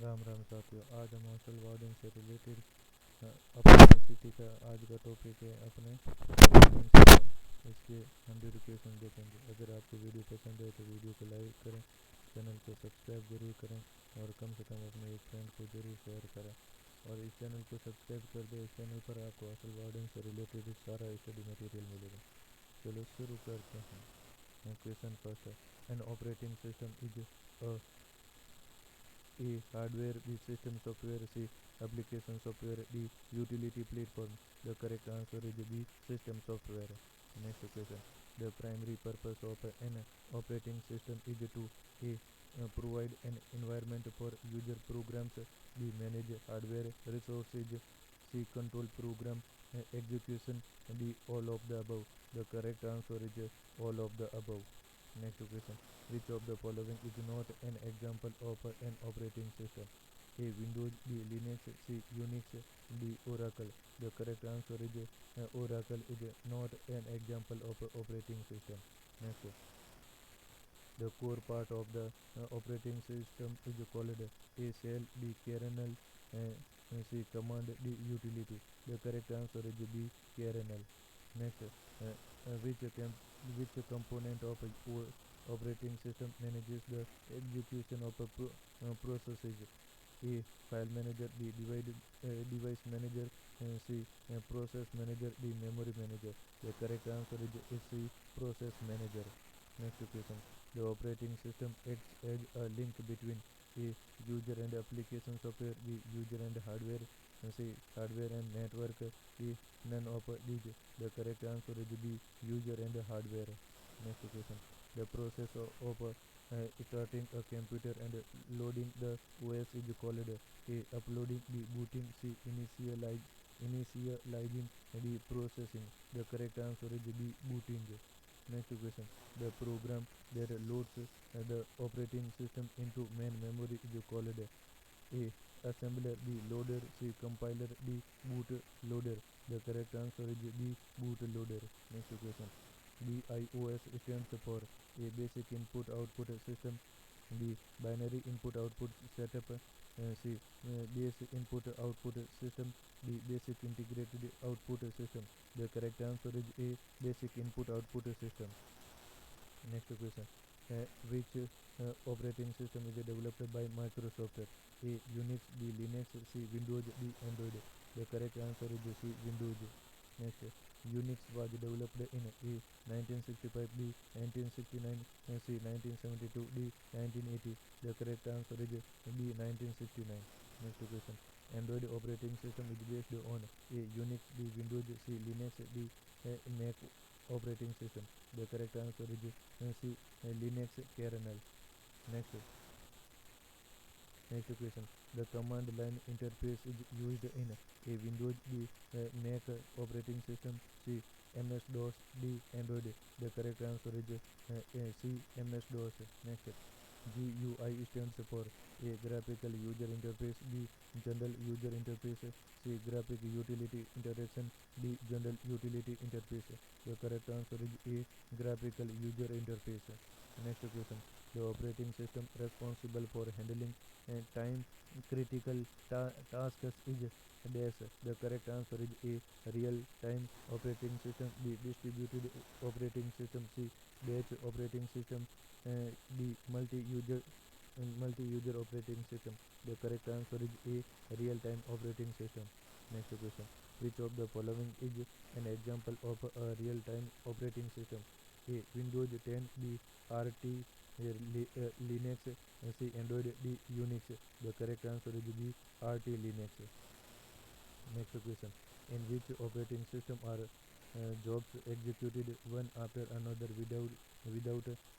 राम राम साथियों। आज हम हॉस्टल वार्डन से रिलेटेड अपने सिटी का आज का टॉपिक है अपने वार्डन सिस्टम। इसके हम एजुकेशन देखेंगे। अगर आपको वीडियो पसंद है तो वीडियो को लाइक करें, चैनल को सब्सक्राइब जरूर करें और कम से कम अपने एक फ्रेंड को जरूर शेयर करें। और इस चैनल को सब्सक्राइब कर दें। इस चैनल पर आपको हॉस्टल वार्डन से रिलेटेड सारा स्टडी मटेरियल मिलेगा। चलो शुरू करते हैं। क्वेश्चन फर्स्ट है, an operating system is a A. Hardware. B. System software. C. Application software. D. Utility platform. The correct answer is B. System software. Next question. The primary purpose of an operating system is to A. Provide an environment for user programs. B. Manage hardware resources. C. Control program execution. D. All of the above. The correct answer is all of the above. Next question. Which of the following is not an example of an operating system? A. Windows. B. Linux. C. Unix. D. Oracle. The correct answer is Oracle is not an example of operating system. Next, the core part of the operating system is called A. Shell. B. Kernel. C. Command. D. Utility. The correct answer is B. Kernel. Next, which component of a operating system manages the execution of a processes? A. File manager. B. Device manager. C. Process manager. D. Memory manager. The correct answer is C. Process manager. Next question. The operating system acts as a link between A. User and application software. B. User and hardware. C. Hardware and network. D. None of these. The correct answer is B. User and hardware. Next question. The process of starting a computer and loading the OS is called A. Uploading. B. Booting. C. Initializing. D. Processing. The correct answer is B. Booting. Next question. The program that loads the operating system into main memory is called A. Assembler. B. Loader. C. Compiler. D. Boot loader. The correct answer is B. Boot loader. Next question. BIOS stands for A. Basic Input Output System. B. Binary Input Output Setup. C. Basic Input Output System. D. Basic Integrated Output System. The correct answer is A. Basic Input Output System. Next question. Which operating system is developed by Microsoft? A. Unix. B. Linux. C. Windows. D. Android. The correct answer is C. Windows. Next. Unix was developed in A. 1965. B. 1969. C. 1972. D. 1980. The correct answer is B. 1969. Next question. Android operating system is based on A. Unix. B. Windows. C. Linux. D. Mac operating system. The correct answer is C. Linux kernel. Next, next question. The command line interface is used in A. Windows. B. Mac operating system. C. MS-DOS. D. Android. The correct answer is C. MS-DOS. Next, GUI stands for A. Graphical user interface. B. General user interface. C. Graphic utility interaction. D. General utility interface. The correct answer is A. Graphical user interface. Next question. The operating system responsible for handling time critical tasks is dash. The correct answer is A. Real time operating system. B. Distributed operating system. C. Batch operating system. D. Multi-user operating system. The correct answer is A. Real-time operating system. Next question. Which of the following is an example of a real-time operating system? A. Windows 10. B. RT Linux. C. Android. D. Unix. The correct answer is B. RT Linux. Next question. In which operating system are jobs executed one after another without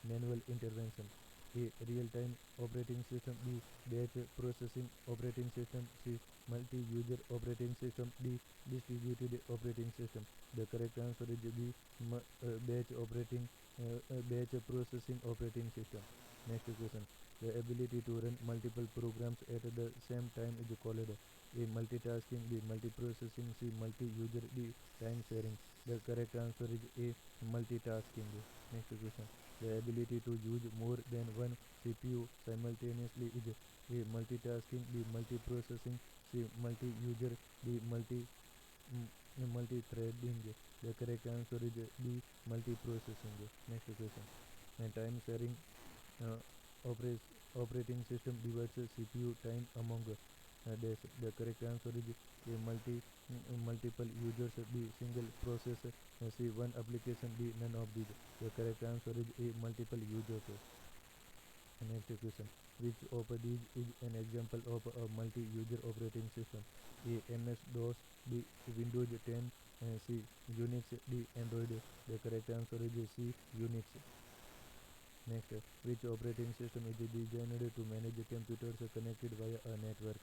manual intervention? A. Real-time operating system. B. Batch processing operating system. C. Multi-user operating system. D. Distributed operating system. The correct answer is B. Batch processing operating system. Next question. The ability to run multiple programs at the same time is called A. Multitasking. B. Multiprocessing. C. Multi-user. D. Time sharing. The correct answer is A. Multitasking. Next question. The ability to use more than one CPU simultaneously is a multitasking, the multiprocessing, the multi-user, the multi-threading. The correct answer is the multiprocessing. Next question. Time sharing uh, operating system divides CPU time among days. The correct answer is a multiple users. B, single process. C, one application. D, none of these. The correct answer is a multiple users. Next question. Which of these is an example of a multi-user operating system? A, MS-DOS. B, Windows 10. C, Unix. D, Android. The correct answer is C, Unix. Next, which operating system is designed to manage computers connected via a network?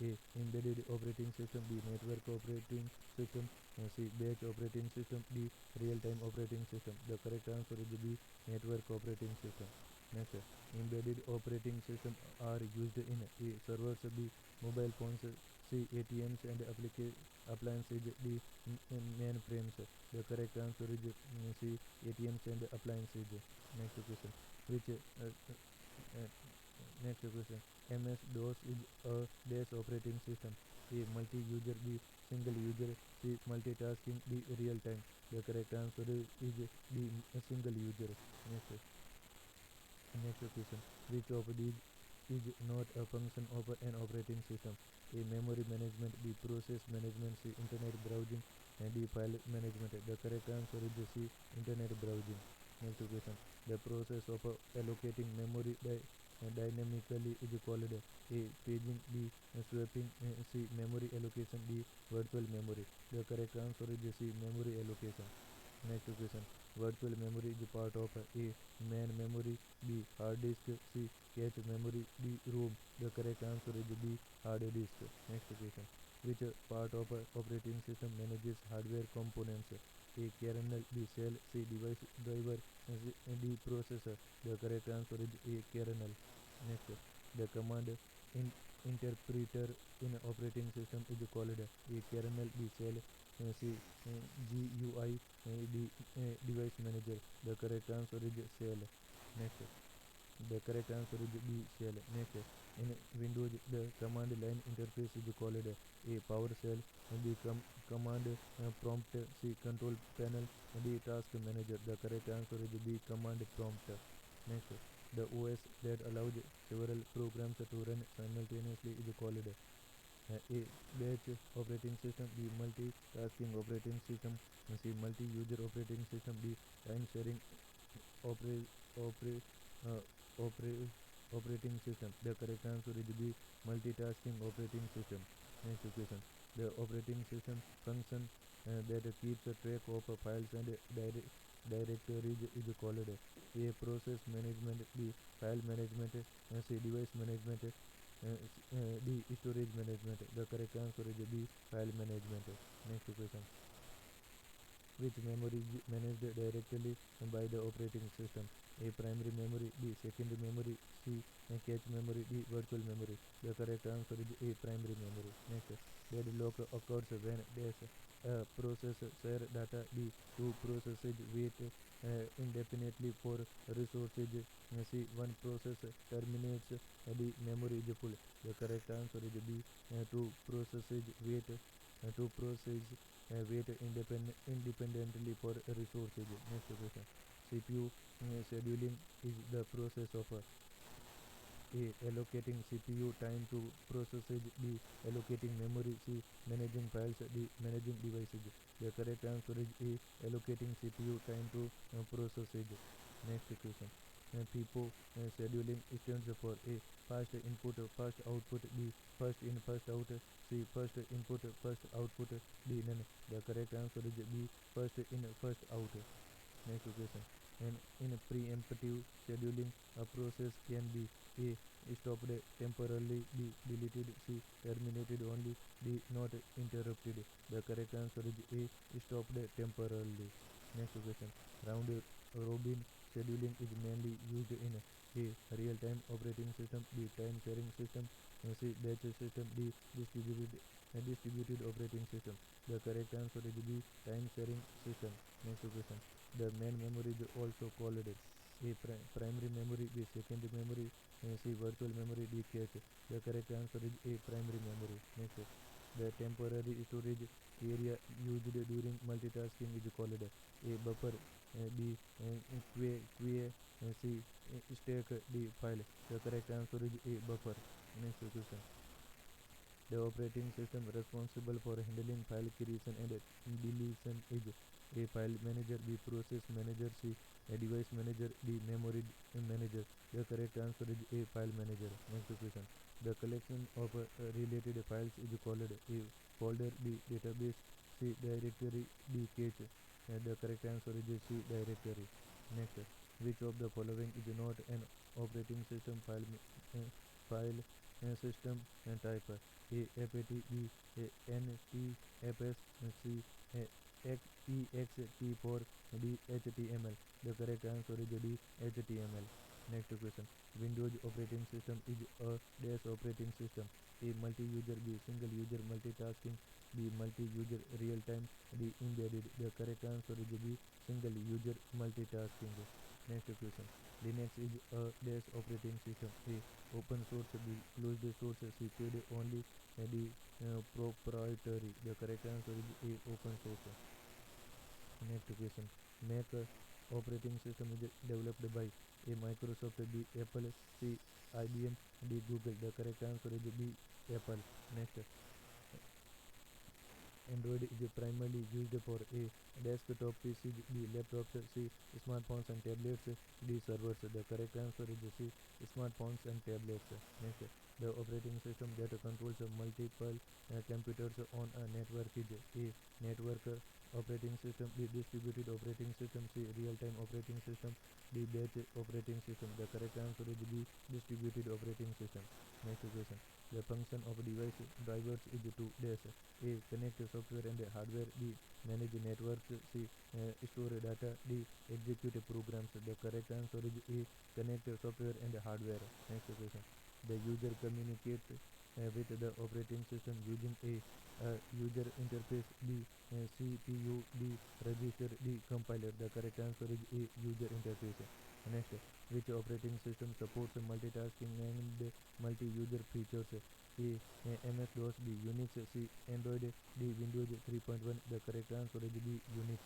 A, embedded operating system. B, network operating system. C, batch operating system. D, real-time operating system. The correct answer is B, network operating system. Next, embedded operating system are used in A, servers. B, mobile phones. C, ATMs and appliances. D, mainframes. The correct answer is C, ATMs and appliances. Next question. Which next question. MS-DOS is a dash operating system. A, multi-user. B, single user. C, multitasking. D, real time. The correct answer is D, a single user. Next. Next question. Which of these is not a function of an operating system? A, memory management. B, process management. C, internet browsing. And D, file management. The correct answer is C, internet browsing. Next question. The process of allocating memory dynamically is called A, paging. B, swapping. C, memory allocation. D, virtual memory. The correct answer is C, memory allocation. Next question. Virtual memory is part of A, main memory. B, hard disk. C, cache memory. D, ROM. The correct answer is B, hard disk. Next question. Which part of operating system manages hardware components? A, kernel. B, shell. C, device driver. D, processor. The correct answer is A, kernel. Next, the command in interpreter in operating system is called A, kernel. B, shell. C, GUI. D, device manager. The correct answer is shell. Next, the correct answer is B, shell. Next, in Windows the command line interface is called A, PowerShell. B, command prompt. C, control panel. D, task manager. The correct answer is B, command prompt. Next, the OS that allows several programs to run simultaneously is called A, batch operating system. B, multitasking operating system. C, multi-user operating system. D, time sharing opera, opera, uh, opera, operating system. The correct answer is B, multitasking operating system. Next question. The operating system function that keeps track of files and directories is called A, process management. B, file management. C, device management. D, storage management. The correct answer is B, file management. Next question. Which memory is managed directly by the operating system? A, primary memory. B, secondary memory. C, cache memory. D, virtual memory. The correct answer is A, primary memory. Next, deadlock occurs when dash process share data. B, two processes wait indefinitely for resources. C, one process terminates. D, memory is full. The correct answer is B, two processes wait independently for resources. Next question. CPU scheduling is the process of A, allocating CPU time to processes. B, allocating memory. C, managing files. D, managing devices. The correct answer is A, allocating CPU time to processes. Next question. FIFO scheduling stands for A, fast input, fast output. B, first in, first out. C, first input, first output. D, none. The correct answer is B, first in, first out. Next question. And in preemptive scheduling, a process can be A, stopped temporarily. B, deleted. C, terminated only. D, not interrupted. The correct answer is A, stopped temporarily. Next question. Round robin scheduling is mainly used in A, real-time operating system. B, time sharing system. C, batch system. D, distributed operating system. The correct answer is B, time sharing system. Next question. The main memory is also called A primary memory, B secondary memory, C virtual memory, D cache. The correct answer is A primary memory. Next, the temporary storage area used during multitasking is called A buffer, B queue, C stack, D file. The correct answer is A buffer. Next question. The operating system responsible for handling file creation and deletion is A file manager, B process manager, C a device manager, D memory manager. The correct answer is A file manager. Next question. The collection of related files is called A folder, B database, C directory, D cache. The correct answer is C directory. Next, which of the following is not an operating system file system type? A FAT, B NTFS, C EXT4, D HTML. The correct answer is D HTML. Next question. Windows operating system is a dash operating system. A multi-user, B single user multitasking, B multi-user real-time, D embedded. The correct answer is B single user multitasking. Next question. Linux is a dash operating system. A open source, B closed source, C paid only, D proprietary. The correct answer is A open source. Next question. Mac operating system is developed by A Microsoft, B Apple, C IBM, D Google. The correct answer is B Apple. Next. Android is primarily used for A desktop PCs, B laptops, C smartphones and tablets, D servers. The correct answer is C smartphones and tablets. Next, the operating system that controls multiple computers on a network is A network operating system, B distributed operating system, C real-time operating system, D batch operating system. The correct answer is B distributed operating system. Next question. The function of device drivers is to dash A connect software and hardware, B manage networks, C store data, D execute programs. The correct answer is A connect software and hardware. Next question. The user communicates with the operating system using A user interface, B CPU, D register, D compiler. The correct answer is A user interface. Next, which operating system supports multitasking and multi-user features? A MS-DOS, B Unix, C Android, D Windows 3.1. The correct answer is B Unix.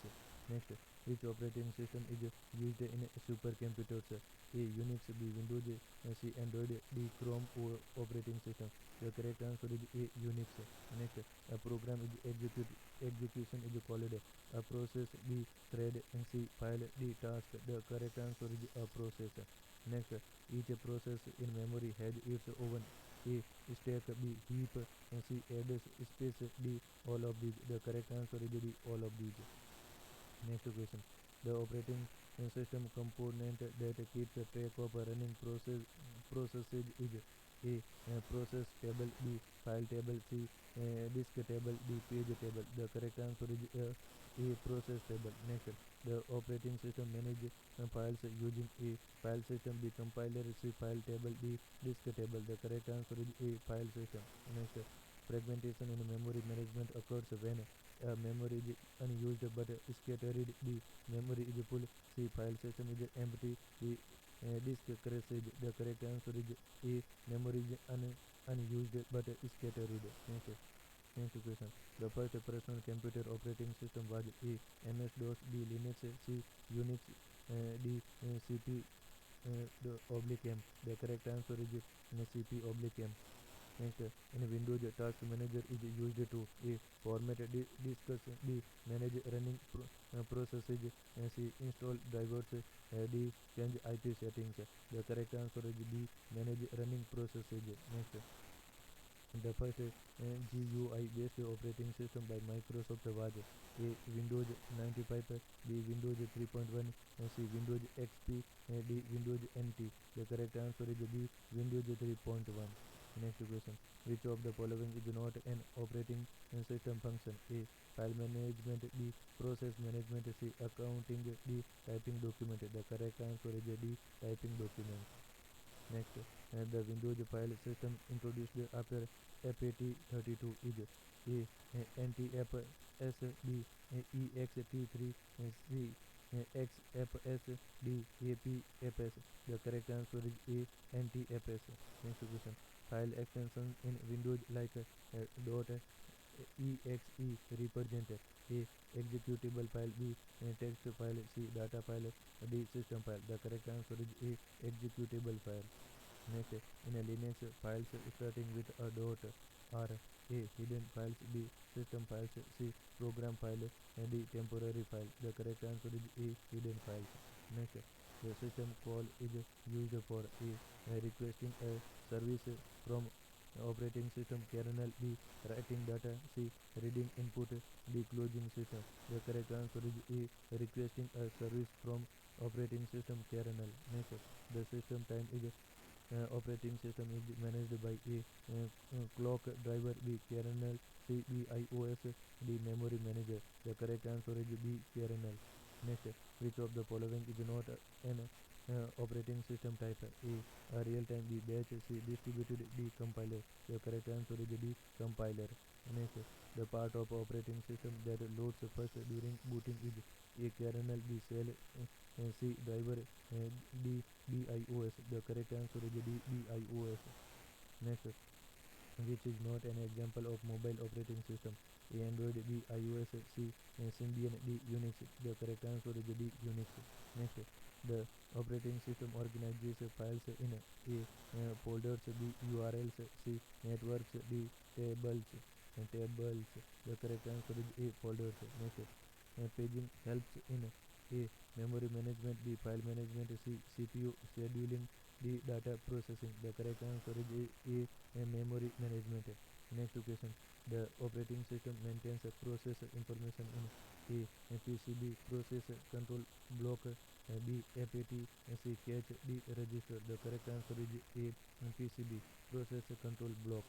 Next, which operating system is used in supercomputers? A Unix, B Windows, C Android, D Chrome operating system. The correct answer is A Unix. Next, a program is execution is called a process, B thread, and C file, D task. The correct answer is a process. Next, each process in memory has its own A stack, B heap, and C adds space, D all of these. The correct answer is D all of these. Next question. The operating system component that keeps track of running processes is A process table, B file table, C disk table, D page table. The correct answer is A process table. Next, the operating system manages files using A file system, B compiler, C file table, D disk table. The correct answer is A file system. Next, fragmentation in memory management occurs when memory is unused but scattered, B memory is full, C file system is empty, D disk crashes. The correct answer is A memory is unused but scattered. Next question. The first personal computer operating system was A MS-DOS, B Linux, C Unix, D CP oblique M. The correct answer is CP oblique M. Next, in Windows, Task Manager is used to A. Format disks, B. Manage running processes, C. Install drivers, D. Change IP settings. The correct answer is B. Manage running processes. Next, the first GUI based operating system by Microsoft was A. Windows 95, B. Windows 3.1, C. Windows XP, D. Windows NT. The correct answer is B. Windows 3.1. Next question. Which of the following is not an operating system function? A. File management, B. Process management, C. Accounting, D. Typing document. The correct answer is D. Typing document. Next, the Windows file system introduced after FAT32 is A. NTFS, B. EXT3, C. XFS, D APFS. The correct answer is A NTFS. Next question. File extensions in Windows like .exe represent A executable file, B text file, C data file, D system file. The correct answer is A executable file. Next, in a Linux, files starting with a dot are A hidden files, B system files, C program file, and D temporary file. The correct answer is A hidden files. Next, the system call is used for A requesting a service from operating system kernel, B writing data, C reading input, D closing system. The correct answer is A requesting a service from operating system kernel. Next, the system time is operating system is managed by A clock driver, B kernel, C BIOS, D memory manager. The correct answer is B kernel. Next, which of the following is not an operating system type? A real-time, B batch, C distributed, D compiler. The correct answer is D compiler. Next, the part of operating system that loads first during booting is A kernel, B shell, C driver, D BIOS. The correct answer is D BIOS. Next, which is not an example of mobile operating system? A Android, B iOS, C Symbian, D Unix. The correct answer is D Unix. Next, the operating system organizes files in A folders, B URLs, C networks, D tables. The correct answer is A folders. Next, paging helps in A memory management, B file management, C CPU scheduling, D data processing. The correct answer is A memory management. Next question. The operating system maintains a process information in A PCB process control block, B FAT, C cache, D register. The correct answer is A PCB process control block.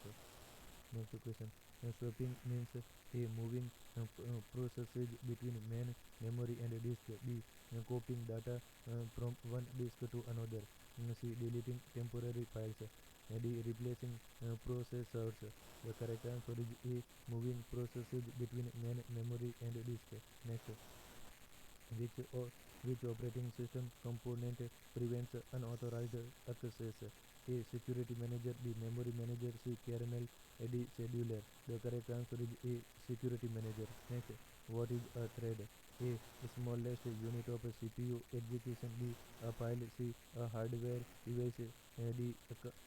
Next question. Swapping means A moving processes between main memory and disk, B copying data from one disk to another, C deleting temporary files, D replacing processors. The correct answer is A moving processes between main memory and disk. Next, which which operating system component prevents unauthorized access? A security manager, B memory manager, C kernel, D scheduler. The correct answer is A security manager. Next, what is a thread? A smallest unit of CPU execution, B a file, C a hardware device, D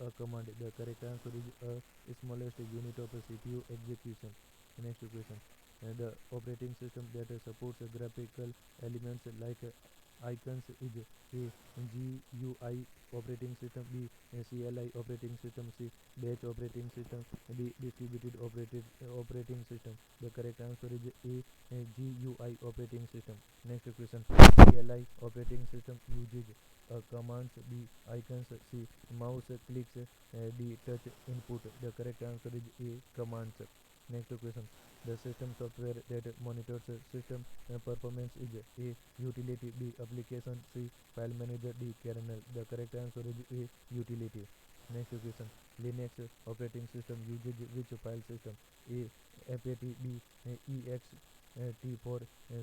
a command. The correct answer is a smallest unit of CPU execution. Next question. The operating system that supports graphical elements like icons is A GUI operating system, B CLI operating system, C batch operating system, D distributed operating system. The correct answer is A GUI operating system. Next question. CLI operating system uses commands, B icons, C mouse clicks, D touch input. The correct answer is A commands. Next question. The system software that monitors system performance is A utility, B application, C file manager, D kernel. The correct answer is A utility. Next question. Linux operating system uses which file system? A FAT, B ext4,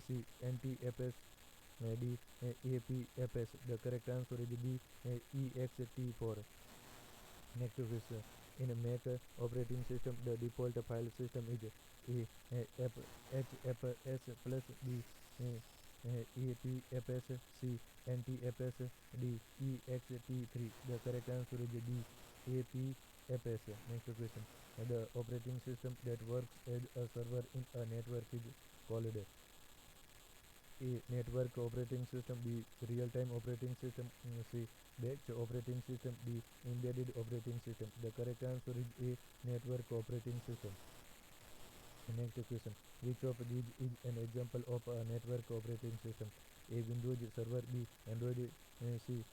C NTFS, D APFS. The correct answer is B ext4. Next question. In a Mac operating system, the default file system is A HFS plus, B APFS, C NTFS, D ext3. The correct answer is D APFS. Next question. The operating system that works as a server in a network is called A network operating system, B real-time operating system, C batch operating system, D embedded operating system. The correct answer is A network operating system. Next question. Which of these is an example of a network operating system? A Windows Server, B Android, C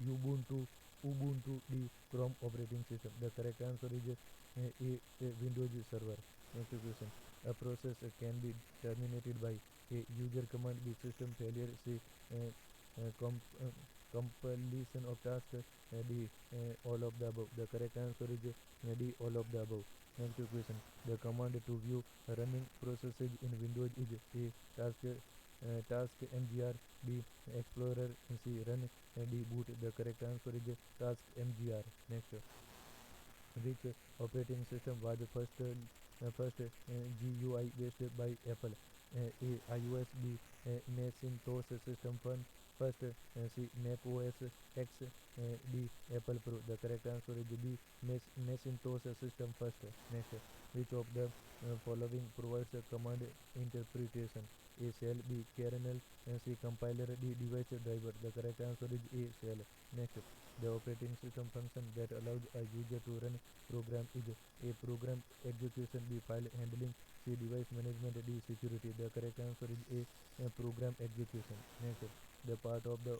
Ubuntu, D Chrome operating system. The correct answer is A Windows Server. Next question. A process can be terminated by A user command, B system failure, C completion of task, D all of the above. The correct answer is D all of the above. Next question. The command to view running processes in Windows is A task task mgr b explorer c run d boot. The correct answer is task mgr. Next, which operating system was first GUI based by Apple? A. iOS. B. Macintosh system first. C. Mac OS X. D. Apple Pro. The correct answer is B. Macintosh system first. Next, which of the following provides a command interpretation? A. Shell. B. Kernel. C. Compiler. D. Device driver. The correct answer is A. Shell. Next, the operating system function that allows a user to run program is A. Program execution. B. File handling. C. Device management. D. Security. The correct answer is A. Program execution. Next, the part of the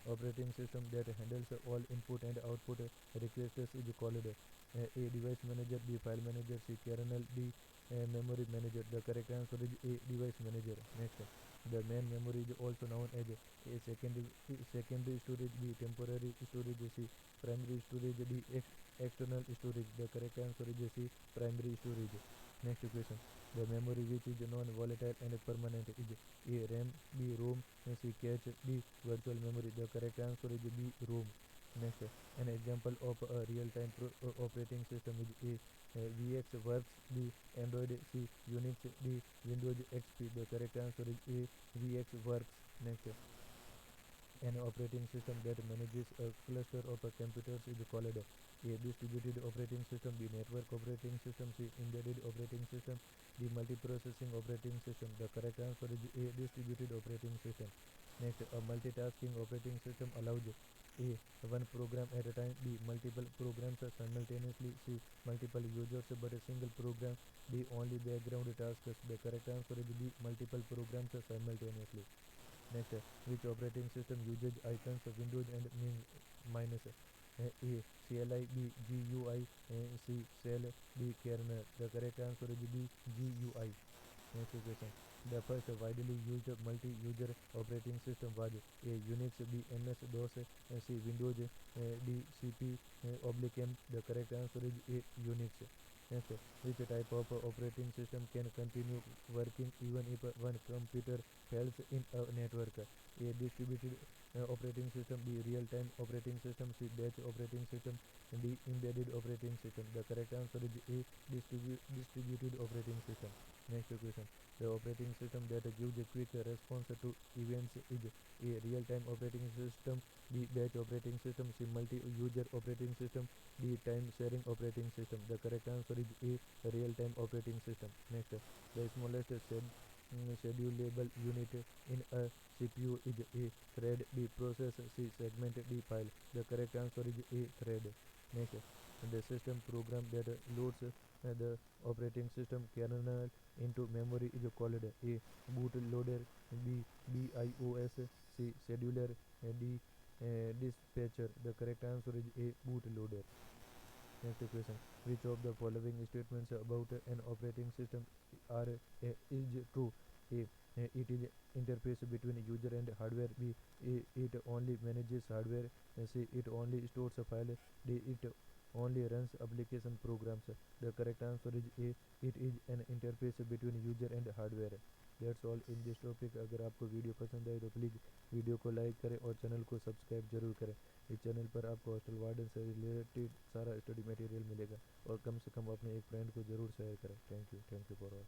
operating system that handles all input and output requests is called A. Device manager. B. File manager. C. Kernel. D. Memory manager. The correct answer is A. Device manager. Next, the main memory is also known as A. Secondary storage. B. Temporary storage. C. Primary storage. D. External storage. The correct answer is C. Primary storage. Next question, the memory which is non-volatile and permanent is A. RAM. B. ROM. C. Cache. D. Virtual memory. The correct answer is B. ROM. Next, an example of a real-time operating system is A. VxWorks. B. Android. C. Unix. D. Windows XP. The correct answer is A. VxWorks. Next, an operating system that manages a cluster of computers is called A. Distributed operating system. B. Network operating system. C. Embedded operating system. D. Multiprocessing operating system. The correct answer is A. Distributed operating system. Next, a multitasking operating system allows A. One program at a time. B. Multiple programs simultaneously. C. Multiple users but a single program. D. Only background tasks. The correct answer is B. Multiple programs simultaneously. Next, which operating system uses icons Windows and minus? A. CLI. B. GUI. C. Shell. D. Kernel. The correct answer is B. GUI. Next question. The first widely used multi-user operating system was A. Unix. B. MS-DOS. C. Windows. D. CP oblique M. The correct answer is A. Unix. Next, which type of operating system can continue working even if one computer fails in a network? A. Distributed operating system. B. Real-time operating system. C. Batch operating system. D. Embedded operating system. The correct answer is A. Distributed operating system. Next question. The operating system that gives a quick response to events is A. Real-time operating system. B. Batch operating system. C. Multi-user operating system. D. Time-sharing operating system. The correct answer is A. Real-time operating system. Next, the smallest schedulable unit in a CPU is A. Thread. B. Process. C. Segment. D. File. The correct answer is A. Thread. Next, the system program that loads the operating system kernel into memory is called A. Bootloader. B. BIOS. C. Scheduler. D. Dispatcher. The correct answer is A. Bootloader. Next question. Which of the following statements about an operating system are is true? A. It is interface between user and hardware. B. It only manages hardware. C. It only stores a file. D. It only runs application programs. The correct answer is A. It is an interface between user and hardware. That's all in this topic. अगर आपको video पसंद आए तो please video को like करें और channel को subscribe जरूर करें. इस चैनल पर आपको हॉस्टल वार्डन से रिलेटेड सारा स्टडी मटेरियल मिलेगा और कम से कम अपने एक फ्रेंड को ज़रूर शेयर करें. Thank you for all.